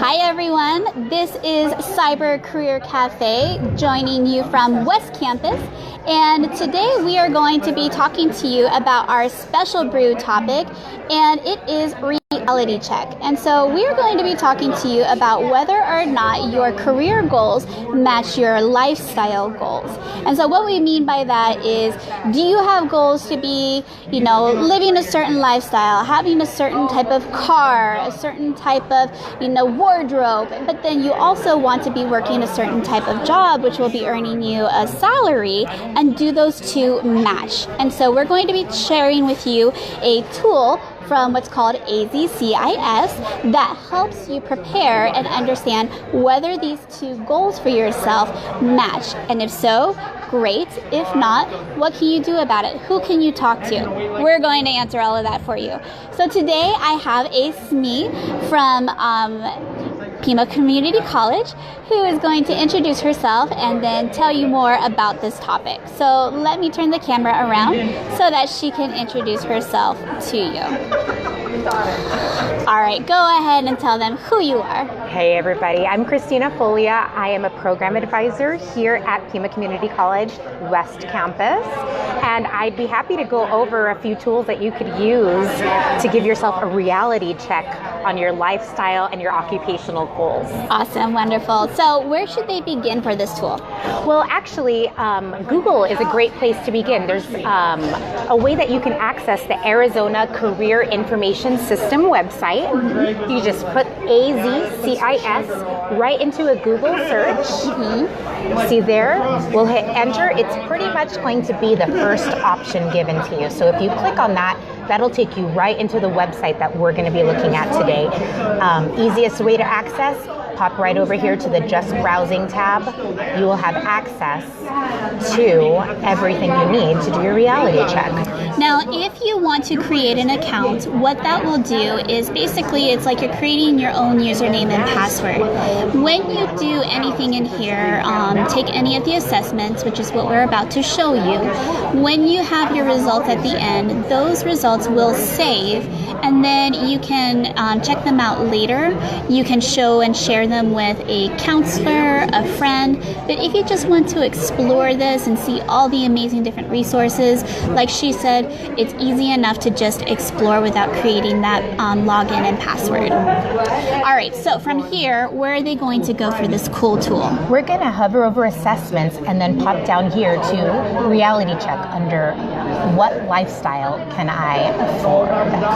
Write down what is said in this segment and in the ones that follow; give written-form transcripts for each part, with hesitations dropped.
Hi everyone, this is Cyber Career Cafe joining you from West Campus, and today we are going to be talking to you about our special brew topic, and it is reality check. And so we are going to be talking to you about whether or not your career goals match your lifestyle goals. And so what we mean by that is, do you have goals to be, living a certain lifestyle, having a certain type of car, a certain type of, wardrobe, but then you also want to be working a certain type of job, which will be earning you a salary, and do those two match? And so we're going to be sharing with you a tool from what's called AZCIS that helps you prepare and understand whether these two goals for yourself match. And if so, great. If not, what can you do about it? Who can you talk to? We're going to answer all of that for you. So today I have Smee from Pima Community College, who is going to introduce herself and then tell you more about this topic. So let me turn the camera around so that she can introduce herself to you. All right, go ahead and tell them who you are. Hey everybody, I'm Christina Folia. I am a program advisor here at Pima Community College West Campus, and I'd be happy to go over a few tools that you could use to give yourself a reality check on your lifestyle and your occupational goals. Awesome, wonderful. So where should they begin for this tool? Well, actually, Google is a great place to begin. There's a way that you can access the Arizona Career Information System website. You just put AZCIS right into a Google search. See there? We'll hit enter. It's pretty much going to be the first option given to you. So if you click on that, that'll take you right into the website that we're going to be looking at today. Easiest way to access, pop right over here to the Just Browsing tab. You will have access to everything you need to do your reality check. Now, if you want to create an account, what that will do is basically it's like you're creating your own username and password. When you do anything in here, take any of the assessments, which is what we're about to show you, when you have your results at the end, those results will save, and then you can check them out later. You can show and share them with a counselor, a friend. But if you just want to explore this and see all the amazing different resources, like she said, it's easy enough to just explore without creating that login and password. All right, so from here, where are they going to go for this cool tool? We're going to hover over assessments and then pop down here to reality check under what lifestyle can I afford.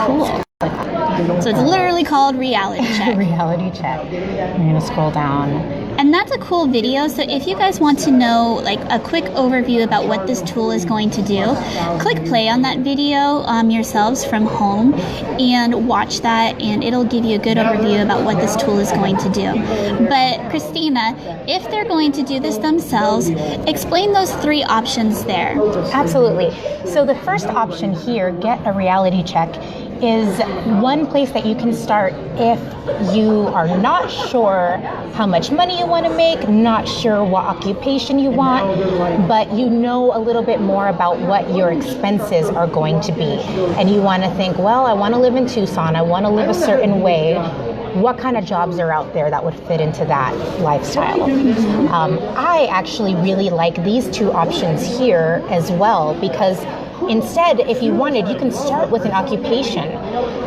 Cool. So it's literally called reality check. Reality check. I'm going to scroll down. And that's a cool video. So if you guys want to know like a quick overview about what this tool is going to do, click play on that video yourselves from home and watch that, and it'll give you a good overview about what this tool is going to do. But Christina, if they're going to do this themselves, explain those three options there. Absolutely. So the first option here, get a reality check, is one place that you can start if you are not sure how much money you want to make, not sure what occupation you want, but you know a little bit more about what your expenses are going to be. And you want to think, well, I want to live in Tucson, I want to live a certain way. What kind of jobs are out there that would fit into that lifestyle? I actually really like these two options here as well, because instead, if you wanted, you can start with an occupation.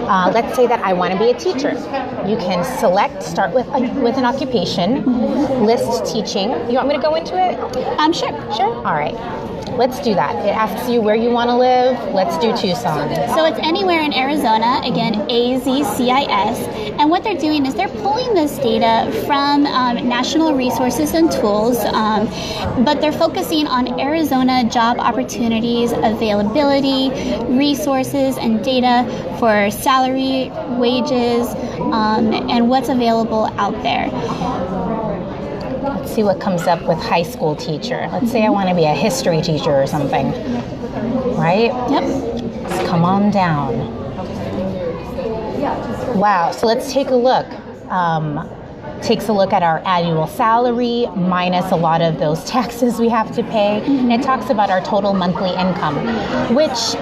Let's say that I want to be a teacher. You can start with an occupation, list teaching. You want me to go into it? Sure. Sure? All right. Let's do that. It asks you where you want to live. Let's do Tucson. So it's anywhere in Arizona, again, AZCIS. And what they're doing is they're pulling this data from national resources and tools, but they're focusing on Arizona job opportunities, availability, resources, and data for salary, wages, and what's available out there. Let's see what comes up with high school teacher. Let's say I want to be a history teacher or something, right? Yep. Let's come on down. Wow, so let's take a look. Takes a look at our annual salary minus a lot of those taxes we have to pay. And it talks about our total monthly income, which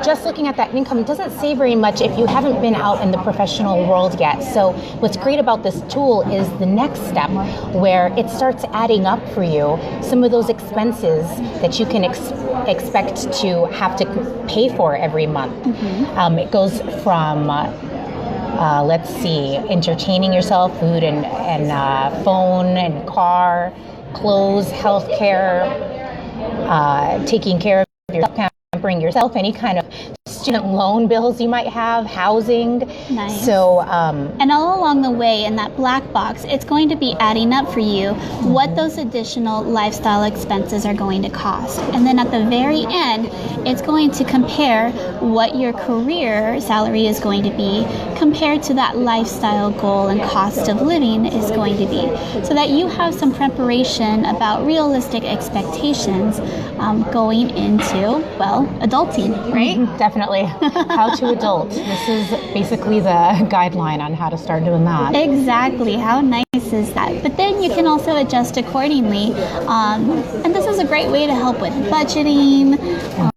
just looking at that income doesn't say very much if you haven't been out in the professional world yet. So what's great about this tool is the next step where it starts adding up for you some of those expenses that you can expect to have to pay for every month. It goes from let's see, entertaining yourself, food and phone and car, clothes, healthcare, taking care of yourself, pampering yourself, any kind of student loan bills you might have, housing. Nice. So, and all along the way in that black box, it's going to be adding up for you what those additional lifestyle expenses are going to cost. And then at the very end, it's going to compare what your career salary is going to be compared to that lifestyle goal and cost of living is going to be, so that you have some preparation about realistic expectations going into, well, adulting, right? Definitely. How to adult. This is basically the guideline on how to start doing that. Exactly. How nice is that? But then you can also adjust accordingly. And this is a great way to help with budgeting,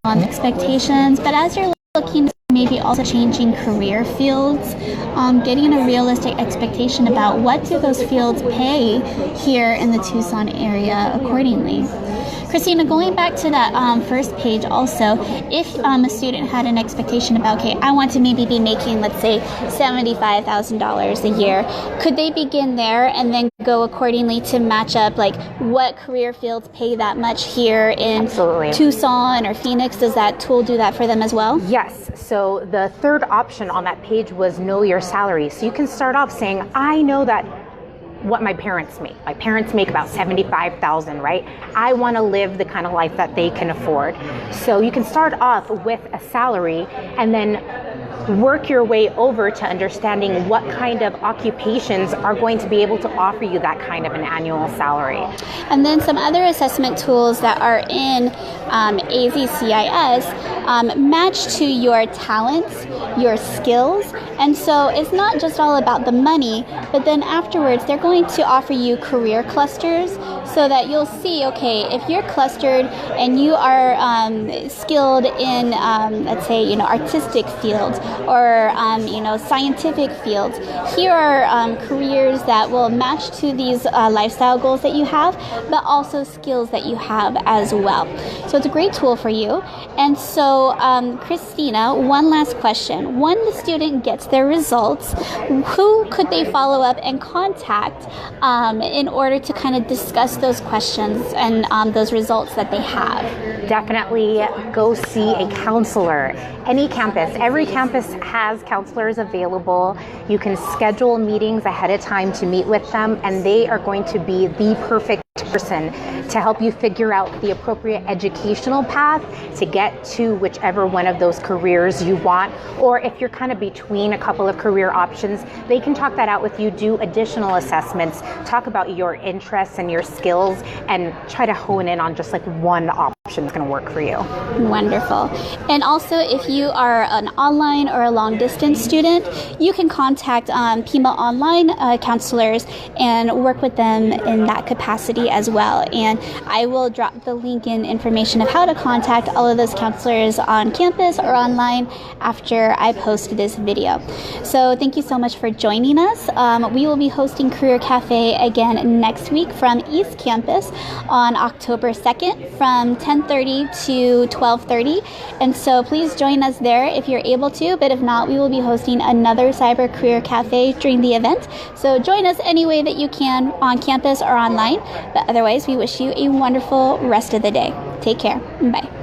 expectations. But as you're looking at maybe also changing career fields, getting a realistic expectation about what do those fields pay here in the Tucson area accordingly. Christina, going back to that first page also, if a student had an expectation about, okay, I want to maybe be making, let's say, $75,000 a year, could they begin there and then go accordingly to match up, like, what career fields pay that much here in Absolutely. Tucson or Phoenix? Does that tool do that for them as well? Yes. So the third option on that page was know your salary. So you can start off saying, I know that what my parents make. My parents make about $75,000, right? I want to live the kind of life that they can afford. So you can start off with a salary and then work your way over to understanding what kind of occupations are going to be able to offer you that kind of an annual salary. And then some other assessment tools that are in AZCIS match to your talents, your skills. And so it's not just all about the money, but then afterwards they're going to offer you career clusters so that you'll see, okay, if you're clustered and you are skilled in, let's say, artistic fields or, scientific fields, here are careers that will match to these lifestyle goals that you have, but also skills that you have as well. So it's a great tool for you. And so, Christina, one last question. When the student gets their results, who could they follow up and contact in order to kind of discuss those questions and those results that they have? Definitely go see a counselor. Any campus, every campus has counselors available. You can schedule meetings ahead of time to meet with them, and they are going to be the perfect person to help you figure out the appropriate educational path to get to whichever one of those careers you want. Or if you're kind of between a couple of career options, they can talk that out with you, do additional assessments, talk about your interests and your skills, and try to hone in on just like one option that's going to work for you. Wonderful. And also, if you are an online or a long distance student, you can contact Pima Online counselors and work with them in that capacity as well. And I will drop the link in information of how to contact all of those counselors on campus or online after I post this video. So thank you so much for joining us. We will be hosting Career Cafe again next week from East Campus on October 2nd from 10:30 to 12:30. And so please join us there if you're able to, but if not, we will be hosting another Cyber Career Cafe during the event. So join us any way that you can on campus or online. But otherwise, we wish you a wonderful rest of the day. Take care. Bye.